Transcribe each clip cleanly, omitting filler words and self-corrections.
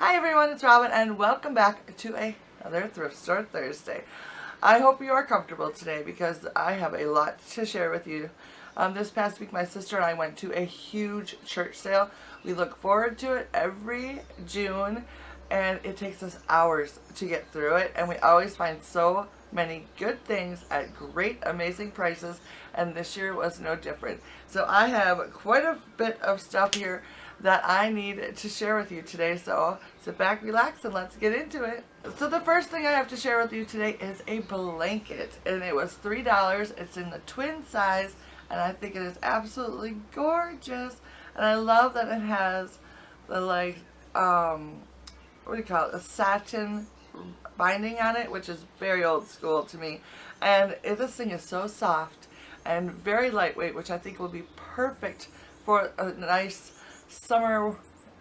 Hi everyone, it's Robin and welcome back to another Thrift Store Thursday. I hope you are comfortable today because I have a lot to share with you. This past week my sister and I went to a huge church sale. We look forward to it every June and it takes us hours to get through it, and we always find so many good things at great amazing prices, and this year was no different. So I have quite a bit of stuff here that I need to share with you today, so sit back, relax, and let's get into it. So the first thing I have to share with you today is a blanket, and it was $3. It's in the twin size, and I think it is absolutely gorgeous, and I love that it has the what do you call it, a satin binding on it, which is very old school to me, and this thing is so soft and very lightweight, which I think will be perfect for a nice summer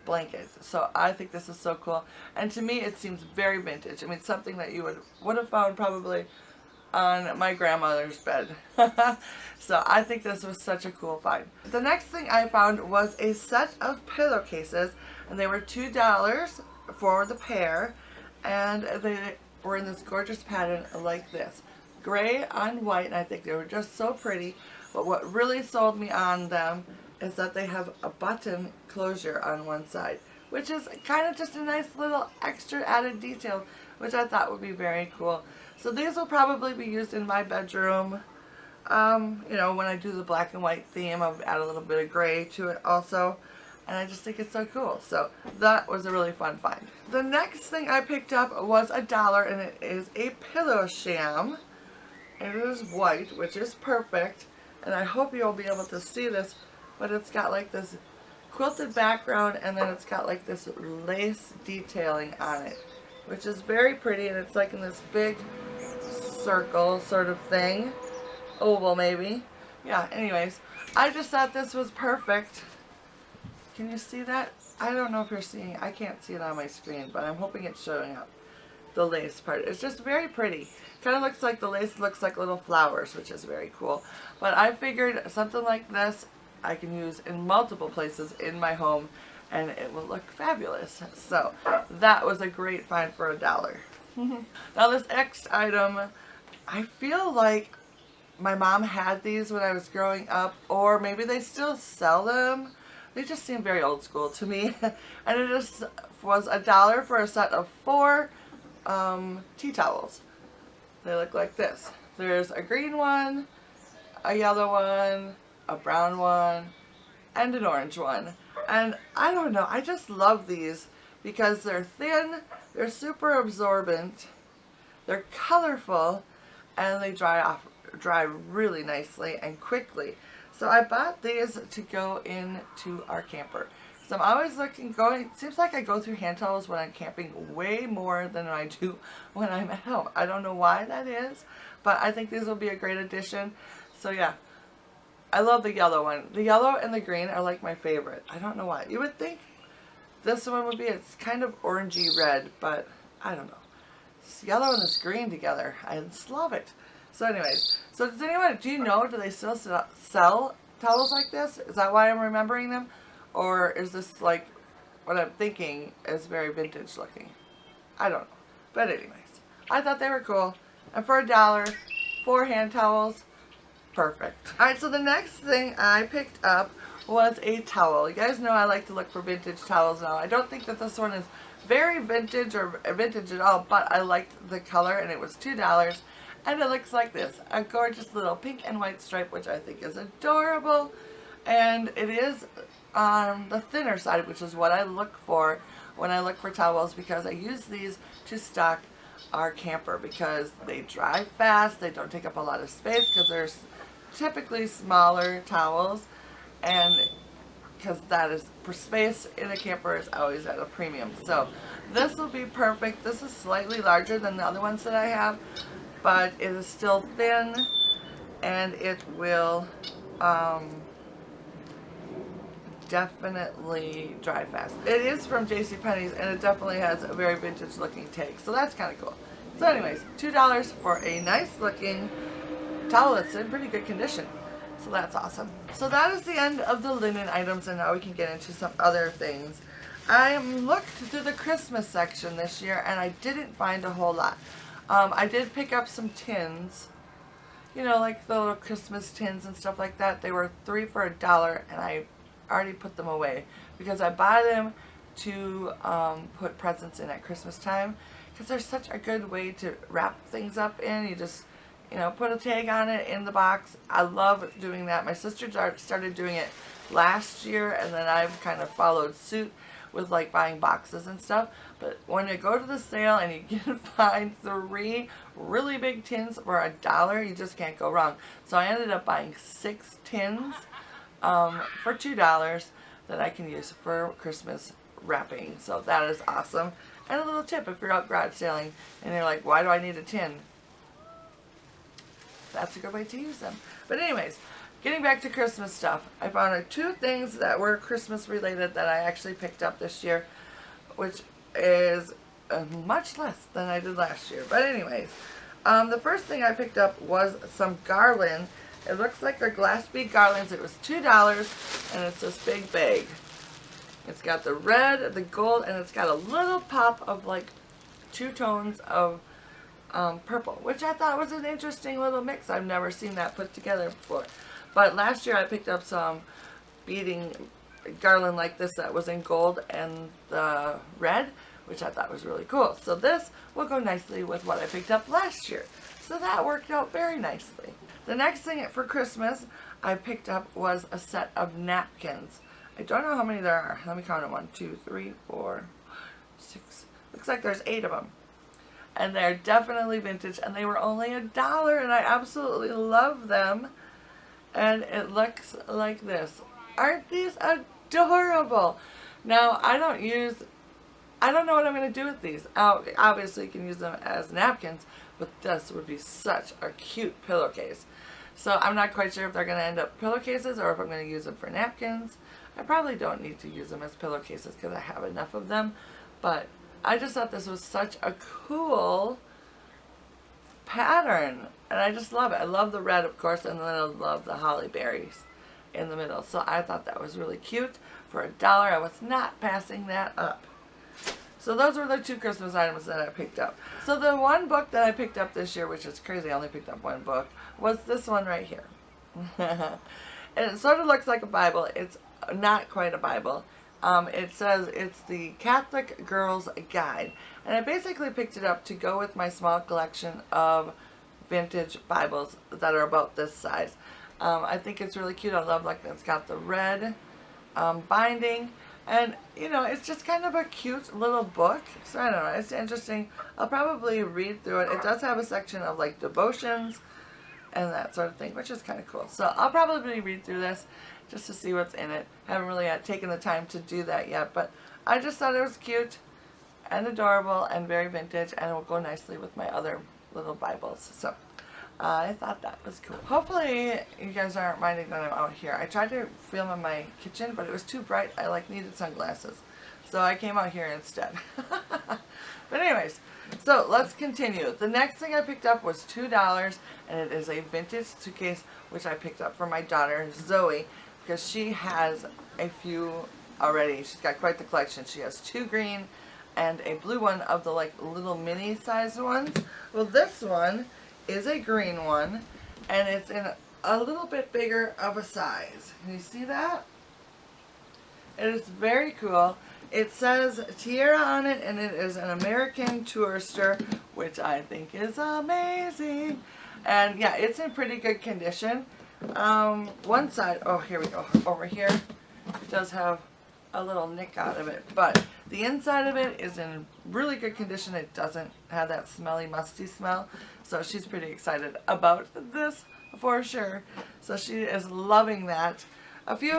blanket. So I think this is so cool, and to me it seems very vintage. I mean, something that you would have found probably on my grandmother's bed. So I think this was such a cool find. The next thing I found was a set of pillowcases, and they were $2 for the pair, and they were in this gorgeous pattern like this, gray on white, and I think they were just so pretty. But what really sold me on them is that they have a button closure on one side, which is kind of just a nice little extra added detail, which I thought would be very cool. So these will probably be used in my bedroom. You know, when I do the black and white theme, I'll add a little bit of gray to it also. And I just think it's so cool. So that was a really fun find. The next thing I picked up was $1, and it is a pillow sham. It is white, which is perfect. And I hope you'll be able to see this, but it's got like this quilted background, and then it's got like this lace detailing on it, which is very pretty, and it's like in this big circle sort of thing, oval maybe. Yeah, anyways, I just thought this was perfect. Can you see that? I don't know if you're seeing it. I can't see it on my screen, but I'm hoping it's showing up. The lace part. It's just very pretty. Kind of looks like the lace looks like little flowers, which is very cool. But I figured something like this I can use in multiple places in my home, and it will look fabulous. So that was a great find for $1. Now this next item, I feel like my mom had these when I was growing up, or maybe they still sell them. They just seem very old school to me. And it just was $1 for a set of 4 tea towels. They look like this. There's a green one, a yellow one, a brown one, and an orange one. And I don't know, I just love these because they're thin, they're super absorbent, they're colorful, and they dry really nicely and quickly. So I bought these to go into our camper. So I'm always it seems like I go through hand towels when I'm camping way more than I do when I'm at home. I don't know why that is, but I think these will be a great addition. So yeah, I love the yellow one. The yellow and the green are like my favorite. I don't know why. You would think this one would be, it's kind of orangey red, but I don't know. This yellow and this green together, I just love it. So anyways, so do you know, do they still sell towels like this? Is that why I'm remembering them? Or is this like what I'm thinking is very vintage looking? I don't know. But anyways, I thought they were cool. And for $1, 4 hand towels, perfect. Alright, so the next thing I picked up was a towel. You guys know I like to look for vintage towels now. I don't think that this one is very vintage or vintage at all, but I liked the color, and it was $2. And it looks like this, a gorgeous little pink and white stripe, which I think is adorable. And it is on the thinner side, which is what I look for when I look for towels, because I use these to stock our camper because they dry fast, they don't take up a lot of space because they're typically smaller towels, and because that is, for space in a camper is always at a premium. So this will be perfect. This is slightly larger than the other ones that I have, but it is still thin, and it will definitely dry fast. It is from JCPenney's, and it definitely has a very vintage looking take, so that's kind of cool. So anyways, $2 for a nice looking towel that's in pretty good condition. So that's awesome. So that is the end of the linen items, and now we can get into some other things. I looked through the Christmas section this year and I didn't find a whole lot. I did pick up some tins, you know, like the little Christmas tins and stuff like that. They were 3 for $1 and I already put them away because I buy them to put presents in at Christmas time because they're such a good way to wrap things up in. You just, you know, put a tag on it in the box. I love doing that. My sister started doing it last year and then I've kind of followed suit with like buying boxes and stuff. But when you go to the sale and you can find 3 really big tins for $1, you just can't go wrong. So I ended up buying 6 tins for $2 that I can use for Christmas wrapping. So that is awesome. And a little tip, if you're out garage sailing and you're like, why do I need a tin? That's a good way to use them. But anyways, getting back to Christmas stuff, I found 2 things that were Christmas related that I actually picked up this year, which is much less than I did last year. But anyways, the first thing I picked up was some Garland. It looks like they're glass bead garlands. It was $2 and it's this big bag. It's got the red, the gold, and it's got a little pop of like 2 tones of purple, which I thought was an interesting little mix. I've never seen that put together before. But last year I picked up some beading garland like this that was in gold and the red, which I thought was really cool. So this will go nicely with what I picked up last year. So that worked out very nicely. The next thing for Christmas I picked up was a set of napkins. I don't know how many there are. Let me count them. 1, 2, 3, 4, 6. Looks like there's 8 of them. And they're definitely vintage and they were only $1 and I absolutely love them. And it looks like this. Aren't these adorable? Now, I don't know what I'm going to do with these. Obviously, you can use them as napkins, but this would be such a cute pillowcase. So I'm not quite sure if they're going to end up pillowcases or if I'm going to use them for napkins. I probably don't need to use them as pillowcases because I have enough of them. But I just thought this was such a cool pattern. And I just love it. I love the red, of course, and then I love the holly berries in the middle. So I thought that was really cute. For $1, I was not passing that up. So those were the 2 Christmas items that I picked up. So the one book that I picked up this year, which is crazy, I only picked up 1 book, was this one right here. And it sort of looks like a Bible. It's not quite a Bible. It says it's the Catholic Girl's Guide. And I basically picked it up to go with my small collection of vintage Bibles that are about this size. I think it's really cute. I love like it's got the red binding. And, you know, it's just kind of a cute little book. So, I don't know. It's interesting. I'll probably read through it. It does have a section of, like, devotions and that sort of thing, which is kind of cool. So, I'll probably read through this just to see what's in it. I haven't really taken the time to do that yet. But I just thought it was cute and adorable and very vintage. And it will go nicely with my other little Bibles. So, I thought that was cool. Hopefully you guys aren't minding that I'm out here. I tried to film in my kitchen, but it was too bright. I like needed sunglasses. So I came out here instead. But anyways, so let's continue. The next thing I picked up was $2 and it is a vintage suitcase which I picked up for my daughter Zoe because she has a few already. She's got quite the collection. She has 2 green and a blue one of the like little mini sized ones. Well, this one is a green one and it's in a little bit bigger of a size. Can you see that? It is very cool. It says Tierra on it and it is an American tourister, which I think is amazing. And yeah, it's in pretty good condition. One side, oh here we go, over here, it does have a little nick out of it, but the inside of it is in really good condition. It doesn't have that smelly, musty smell. So she's pretty excited about this for sure. So she is loving that. A few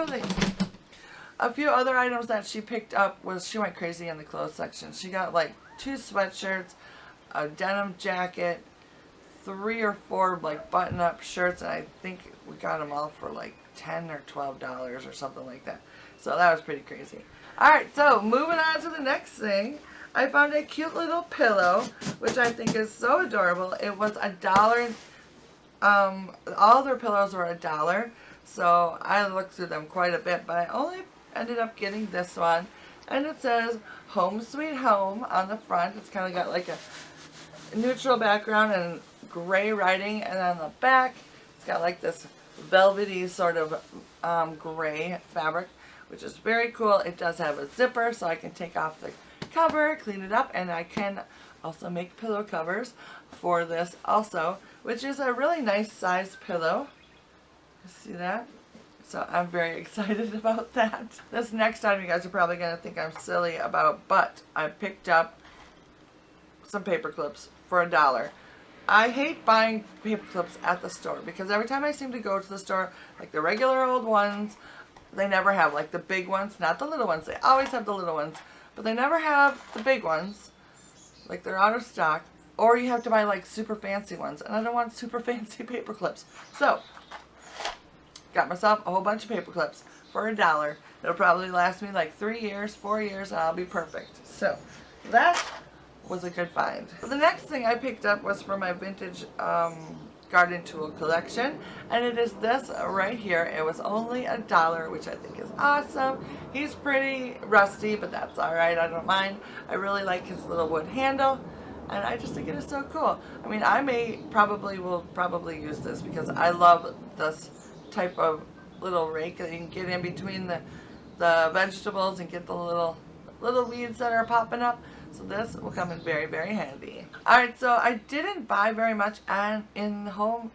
other items that she picked up was she went crazy in the clothes section. She got like 2 sweatshirts, a denim jacket, 3 or 4 like button-up shirts, and I think we got them all for like $10 or $12 or something like that. So that was pretty crazy. Alright, so moving on to the next thing. I found a cute little pillow, which I think is so adorable. It was $1. All their pillows were $1. So I looked through them quite a bit, but I only ended up getting this one. and it says Home Sweet Home on the front. It's kind of got like a neutral background and gray writing, and on the back it's got like this velvety sort of gray fabric, which is very cool. It does have a zipper, so I can take off the cover, clean it up, and I can also make pillow covers for this also, which is a really nice size pillow. You see that? So I'm very excited about that. This next item you guys are probably going to think I'm silly about, but I picked up some paper clips for $1. I hate buying paper clips at the store because every time I seem to go to the store, like the regular old ones, they never have like the big ones, not the little ones. They always have the little ones, but they never have the big ones. Like they're out of stock, or you have to buy like super fancy ones, and I don't want super fancy paper clips. So got myself a whole bunch of paper clips for $1. It'll probably last me like 3 years, 4 years, and I'll be perfect. So that was a good find. The next thing I picked up was for my vintage garden tool collection, and it is this right here. It was only $1, which I think is awesome. He's pretty rusty, but that's alright, I don't mind. I really like his little wood handle, and I just think it is so cool. I mean, I will probably use this because I love this type of little rake that you can get in between the vegetables and get the little weeds that are popping up. So this will come in very, very handy. Alright, so I didn't buy very much in the home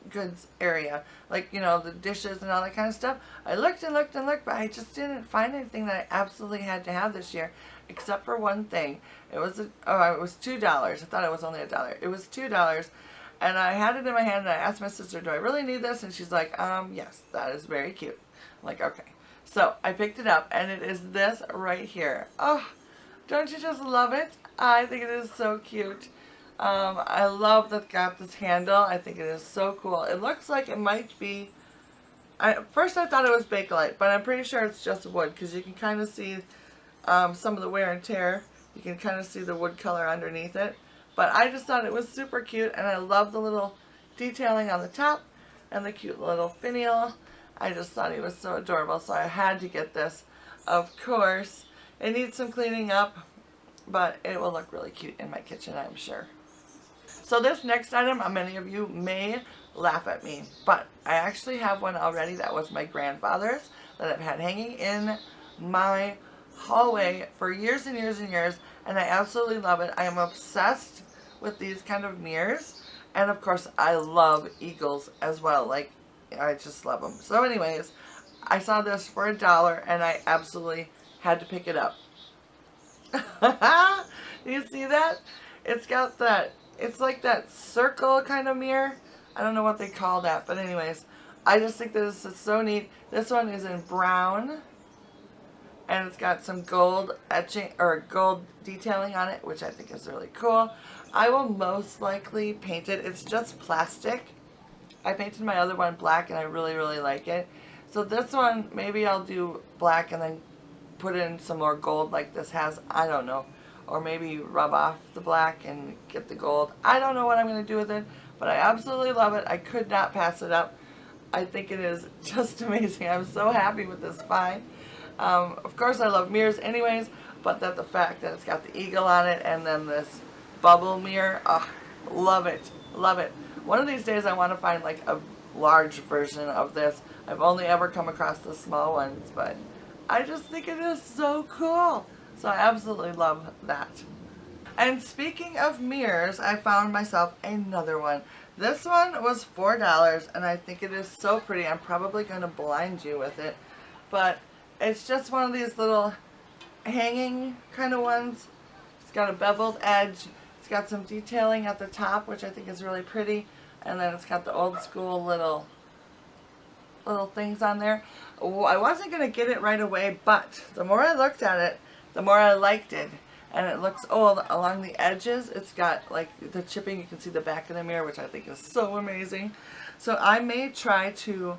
goods area. Like, you know, the dishes and all that kind of stuff. I looked and looked and looked, but I just didn't find anything that I absolutely had to have this year. Except for one thing. It was $2. I thought it was only $1. It was $2. And I had it in my hand and I asked my sister, do I really need this? And she's like, yes, that is very cute. I'm like, okay. So I picked it up and it is this right here. Oh, don't you just love it? I think it is so cute. I love that it got this handle. I think it is so cool. It looks like it might be, first I thought it was Bakelite, but I'm pretty sure it's just wood because you can kind of see some of the wear and tear. You can kind of see the wood color underneath it. But I just thought it was super cute, and I love the little detailing on the top and the cute little finial. I just thought he was so adorable, so I had to get this. Of course, it needs some cleaning up, but it will look really cute in my kitchen, I'm sure. So this next item, many of you may laugh at me, but I actually have one already that was my grandfather's that I've had hanging in my hallway for years and years and years, and I absolutely love it. I am obsessed with these kind of mirrors, and of course I love eagles as well. Like, I just love them. So anyways, I saw this for $1 and I absolutely had to pick it up. Do you see that? It's got that, it's like that circle kind of mirror. I don't know what they call that, but anyways, I just think this is so neat. This one is in brown, and it's got some gold etching or gold detailing on it, which I think is really cool. I will most likely paint it. It's just plastic. I painted my other one black and I really, really like it. So this one, maybe I'll do black and then put in some more gold like this has. I don't know. Or maybe rub off the black and get the gold. I don't know what I'm going to do with it, but I absolutely love it. I could not pass it up. I think it is just amazing. I'm so happy with this find. Of course I love mirrors anyways, but the fact that it's got the eagle on it and then this bubble mirror, oh, love it, love it. One of these days I want to find like a large version of this. I've only ever come across the small ones, but I just think it is so cool. So I absolutely love that. And speaking of mirrors, I found myself another one. This one was $4 and I think it is so pretty. I'm probably going to blind you with it, but it's just one of these little hanging kind of ones. It's got a beveled edge. It's got some detailing at the top, which I think is really pretty. And then it's got the old school little things on there. I wasn't going to get it right away, but the more I looked at it, the more I liked it. And it looks old along the edges. It's got like the chipping. You can see the back of the mirror, which I think is so amazing. So I may try to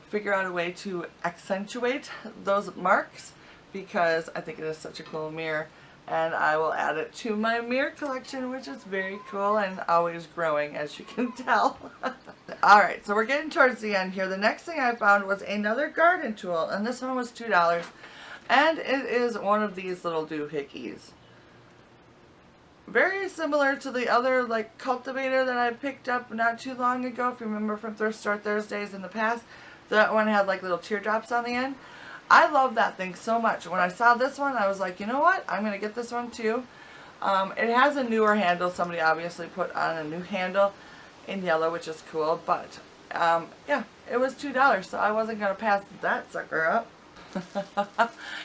figure out a way to accentuate those marks because I think it is such a cool mirror, and I will add it to my mirror collection, which is very cool and always growing, as you can tell. Alright, so we're getting towards the end here. The next thing I found was another garden tool, and this one was $2. And it is one of these little doohickeys. Very similar to the other like cultivator that I picked up not too long ago. If you remember from Thrift Store Thursdays in the past, that one had like little teardrops on the end. I love that thing so much. When I saw this one, I was like, you know what? I'm going to get this one too. It has a newer handle. Somebody obviously put on a new handle in yellow, which is cool. But yeah, it was $2, so I wasn't going to pass that sucker up.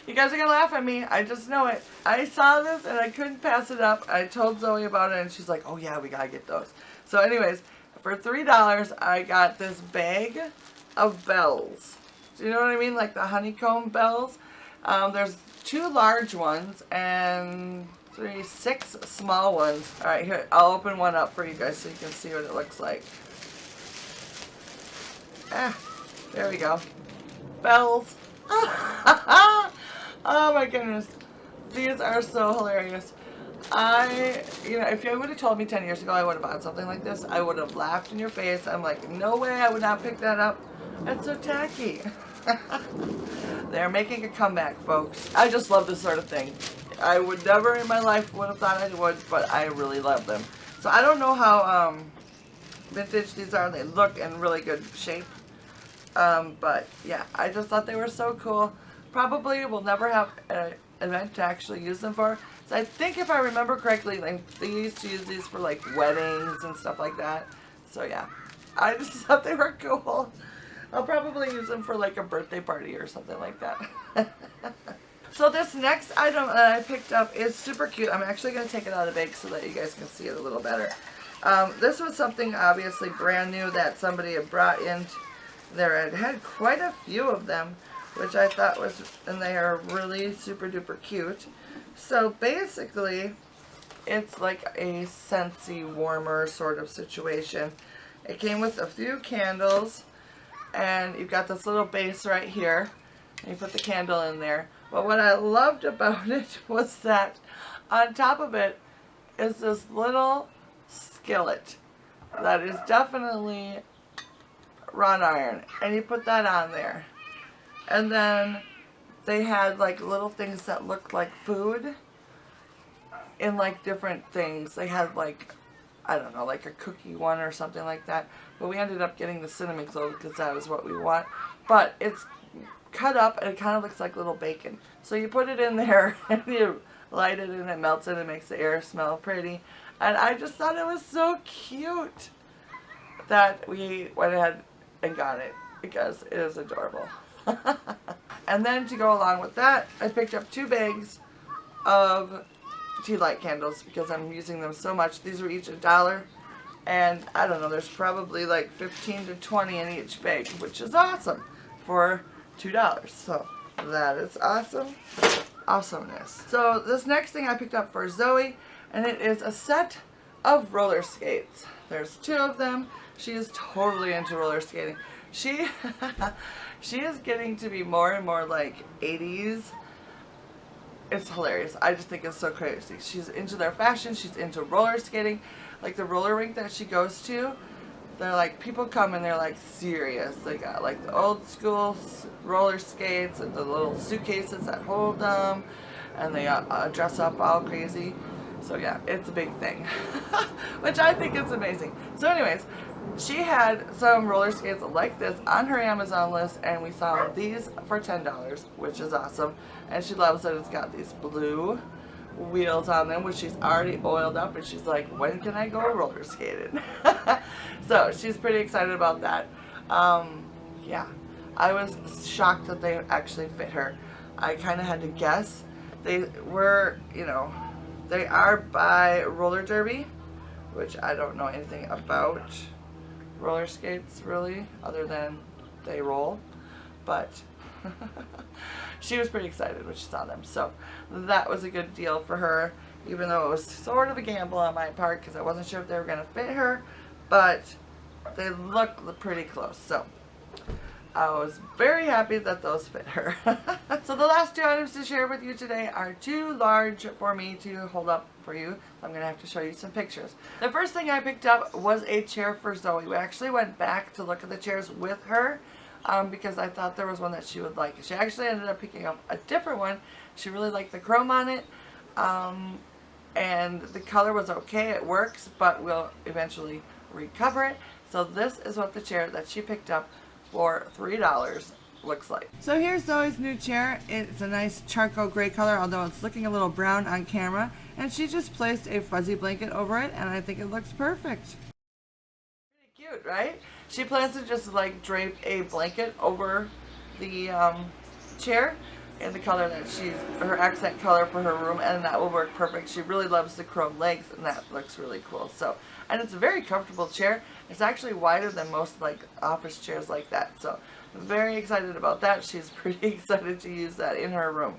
You guys are going to laugh at me. I just know it. I saw this and I couldn't pass it up. I told Zoe about it and she's like, oh yeah, we got to get those. So anyways, for $3, I got this bag of bells. Do you know what I mean? Like the Honeycomb Bells. There's 2 large ones and 6 small ones. Alright, here, I'll open one up for you guys so you can see what it looks like. There we go. Bells. Oh my goodness. These are so hilarious. If you would have told me 10 years ago I would have bought something like this, I would have laughed in your face. I'm like, no way, I would not pick that up. That's so tacky. They're making a comeback, folks. I just love this sort of thing. I would never in my life would have thought I would, but I really love them. So I don't know how vintage these are. They look in really good shape. But yeah, I just thought they were so cool. Probably will never have an event to actually use them for. So I think if I remember correctly, like, they used to use these for like weddings and stuff like that. So yeah, I just thought they were cool. I'll probably use them for like a birthday party or something like that. So this next item that I picked up is super cute. I'm actually going to take it out of the bag so that you guys can see it a little better. This was something obviously brand new that somebody had brought in there. It had quite a few of them, which I thought was, and they are really super duper cute. So basically, it's like a scentsy warmer sort of situation. It came with a few candles, and you've got this little base right here. And you put the candle in there. But what I loved about it was that on top of it is this little skillet that is definitely wrought iron. And you put that on there. And then they had like little things that looked like food in like different things. They had like, I don't know, like a cookie one or something like that. But we ended up getting the cinnamon clove because that is what we want. But it's cut up and it kind of looks like little bacon. So you put it in there and you light it and it melts it and makes the air smell pretty. And I just thought it was so cute that we went ahead and got it because it is adorable. And then to go along with that, I picked up 2 bags of tea light candles because I'm using them so much. These were each $1. And I don't know, there's probably like 15 to 20 in each bag, which is awesome for $2. So that is awesome. Awesomeness. So this next thing I picked up for Zoe, and it is a set of roller skates. There's 2 of them. She is totally into roller skating. She is getting to be more and more like 80s. It's hilarious. I just think it's so crazy. She's into their fashion. She's into roller skating. Like the roller rink that she goes to, they're like, people come and they're like serious. They got like the old school roller skates and the little suitcases that hold them, and they dress up all crazy. So yeah, it's a big thing, which I think is amazing. So anyways, she had some roller skates like this on her Amazon list, and we saw these for $10, which is awesome. And she loves that it's got these blue wheels on them, which she's already oiled up, and she's like, when can I go roller skating? So she's pretty excited about that. Yeah, I was shocked that they actually fit her. I kind of had to guess. They were, you know, they are by roller derby, which I don't know anything about roller skates really, other than they roll. But she was pretty excited when she saw them. So that was a good deal for her, even though it was sort of a gamble on my part because I wasn't sure if they were going to fit her, but they look pretty close. So I was very happy that those fit her. So the last 2 items to share with you today are too large for me to hold up for you. I'm going to have to show you some pictures. The first thing I picked up was a chair for Zoe. We actually went back to look at the chairs with her because I thought there was one that she would like. She actually ended up picking up a different one. She really liked the chrome on it, and the color was okay. It works, but we'll eventually recover it. So this is what the chair that she picked up for $3 looks like. So here's Zoe's new chair. It's a nice charcoal gray color, although it's looking a little brown on camera. And she just placed a fuzzy blanket over it, and I think it looks perfect. Pretty cute, right? She plans to just like drape a blanket over the chair in the color that her accent color for her room, and that will work perfect. She really loves the chrome legs, and that looks really cool. So, and it's a very comfortable chair. It's actually wider than most like office chairs like that. So, very excited about that. She's pretty excited to use that in her room.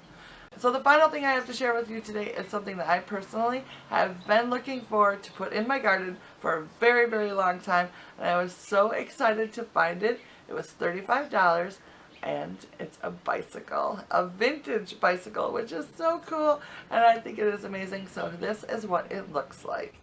So the final thing I have to share with you today is something that I personally have been looking forward to put in my garden for a very, very long time, and I was so excited to find it. It was $35, and it's a bicycle, a vintage bicycle, which is so cool, and I think it is amazing. So this is what it looks like.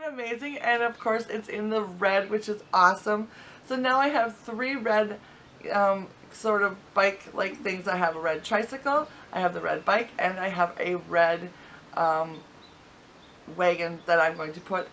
Amazing, and of course it's in the red, which is awesome. So now I have 3 red sort of bike like things. I have a red tricycle, I have the red bike, and I have a red wagon that I'm going to put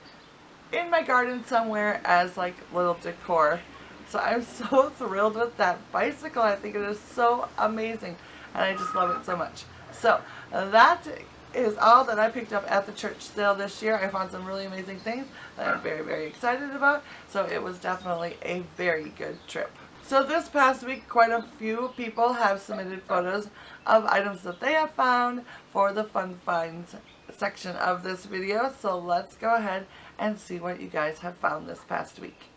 in my garden somewhere as like little decor. So I'm so thrilled with that bicycle. I think it is so amazing, and I just love it so much. So that is all that I picked up at the church sale this year. I found some really amazing things that I'm very, very excited about. So it was definitely a very good trip. So this past week, quite a few people have submitted photos of items that they have found for the Fun Finds section of this video. So let's go ahead and see what you guys have found this past week.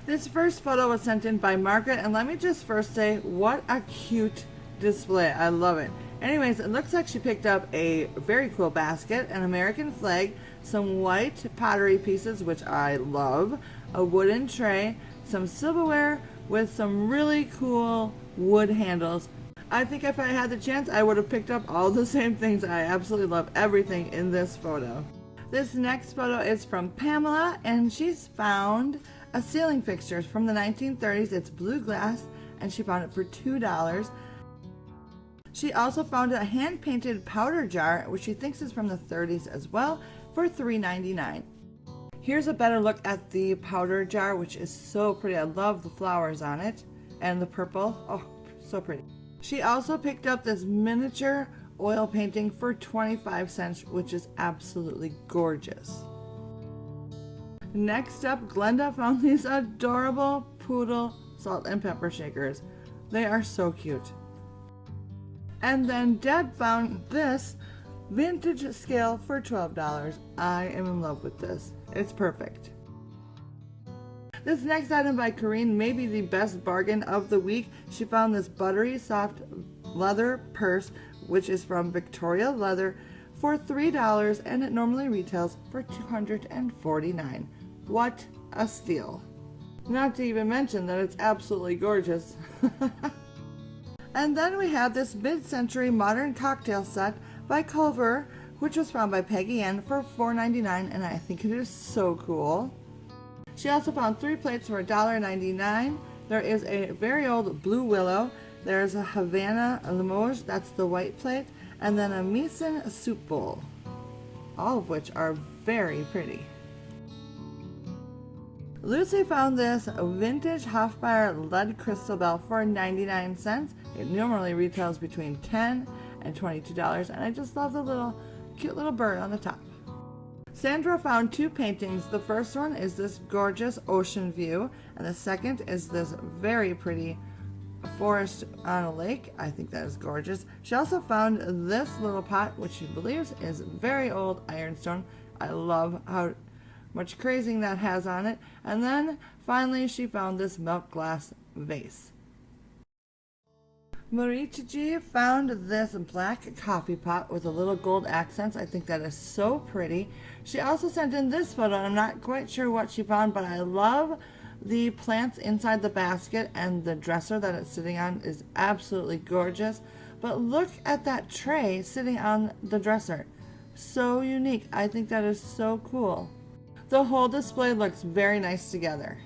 This first photo was sent in by Margaret, and let me just first say, what a cute display. I love it. Anyways, it looks like she picked up a very cool basket, an American flag, some white pottery pieces, which I love, a wooden tray, some silverware with some really cool wood handles. I think if I had the chance, I would have picked up all the same things. I absolutely love everything in this photo. This next photo is from Pamela, and she's found a ceiling fixture from the 1930s. It's blue glass, and she found it for $2. She also found a hand-painted powder jar, which she thinks is from the 30s as well, for $3.99. Here's a better look at the powder jar, which is so pretty. I love the flowers on it, and the purple. Oh, so pretty. She also picked up this miniature oil painting for 25 cents, which is absolutely gorgeous. Next up, Glenda found these adorable poodle salt and pepper shakers. They are so cute. And then Deb found this vintage scale for $12. I am in love with this. It's perfect. This next item by Corrine may be the best bargain of the week. She found this buttery soft leather purse, which is from Victoria Leather, for $3, and it normally retails for $249. What a steal. Not to even mention that it's absolutely gorgeous. And then we have this mid-century modern cocktail set by Culver, which was found by Peggy Ann for $4.99, and I think it is so cool. She also found 3 plates for $1.99. There is a very old blue willow. There's a Havana Limoges, that's the white plate, and then a Meeson soup bowl, all of which are very pretty. Lucy found this vintage Hofbauer lead crystal bell for 99 cents. It normally retails between $10 and $22, and I just love the little cute little bird on the top. Sandra found 2 paintings. The first one is this gorgeous ocean view, and the second is this very pretty forest on a lake. I think that is gorgeous. She also found this little pot, which she believes is very old ironstone. I love how much crazing that has on it. And then finally she found this milk glass vase. Marichiji found this black coffee pot with a little gold accents. I think that is so pretty. She also sent in this photo. I'm not quite sure what she found, but I love the plants inside the basket, and the dresser that it's sitting on is absolutely gorgeous. But look at that tray sitting on the dresser. So unique. I think that is so cool. The whole display looks very nice together.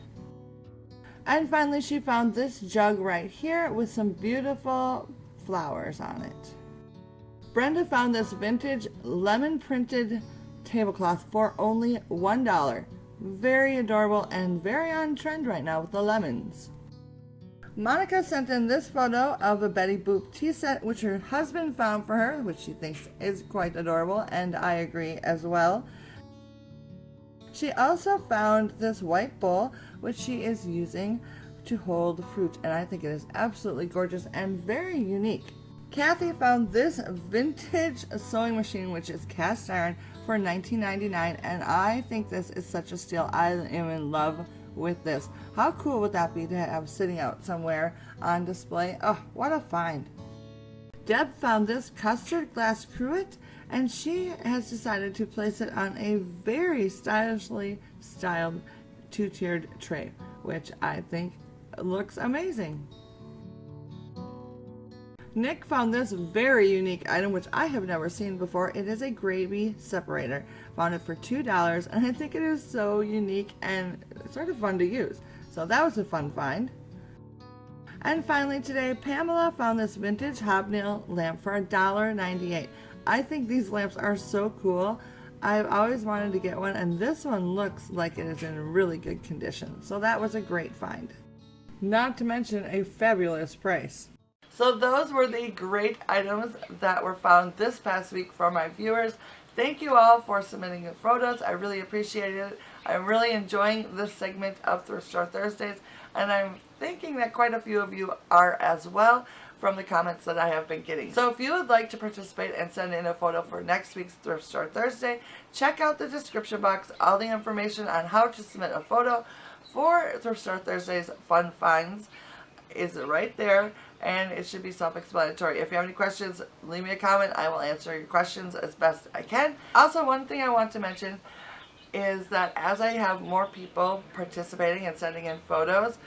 And finally, she found this jug right here with some beautiful flowers on it. Brenda found this vintage lemon printed tablecloth for only $1. Very adorable and very on trend right now with the lemons. Monica sent in this photo of a Betty Boop tea set which her husband found for her, which she thinks is quite adorable, and I agree as well. She also found this white bowl which she is using to hold fruit, and I think it is absolutely gorgeous and very unique. Kathy found this vintage sewing machine which is cast iron for $19.99, and I think this is such a steal. I am in love with this. How cool would that be to have sitting out somewhere on display? Oh, what a find. Deb found this custard glass cruet, and she has decided to place it on a very stylishly styled two-tiered tray, which I think looks amazing. Nick found this very unique item which I have never seen before. It is a gravy separator. Found it for $2, and I think it is so unique and sort of fun to use. So that was a fun find. And finally today, Pamela found this vintage hobnail lamp for $1.98. I think these lamps are so cool. I've always wanted to get one, and this one looks like it is in really good condition. So that was a great find. Not to mention a fabulous price. So those were the great items that were found this past week for my viewers. Thank you all for submitting your photos. I really appreciate it. I'm really enjoying this segment of Thrift Store Thursdays, and I'm thinking that quite a few of you are as well from the comments that I have been getting. So if you would like to participate and send in a photo for next week's Thrift Store Thursday, check out the description box. All the information on how to submit a photo for Thrift Store Thursday's fun finds is right there, and it should be self-explanatory. If you have any questions, leave me a comment. I will answer your questions as best I can. Also, one thing I want to mention is that as I have more people participating and sending in photos,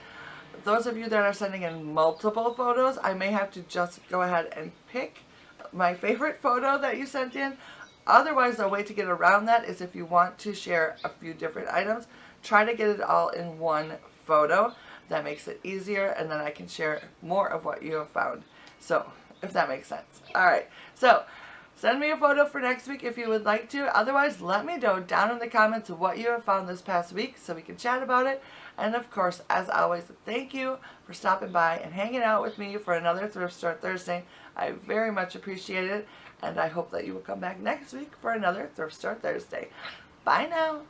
those of you that are sending in multiple photos, I may have to just go ahead and pick my favorite photo that you sent in. Otherwise, a way to get around that is if you want to share a few different items, try to get it all in one photo. That makes it easier, and then I can share more of what you have found. So, if that makes sense. Alright, so send me a photo for next week if you would like to. Otherwise, let me know down in the comments what you have found this past week so we can chat about it. And of course, as always, thank you for stopping by and hanging out with me for another Thrift Store Thursday. I very much appreciate it, and I hope that you will come back next week for another Thrift Store Thursday. Bye now!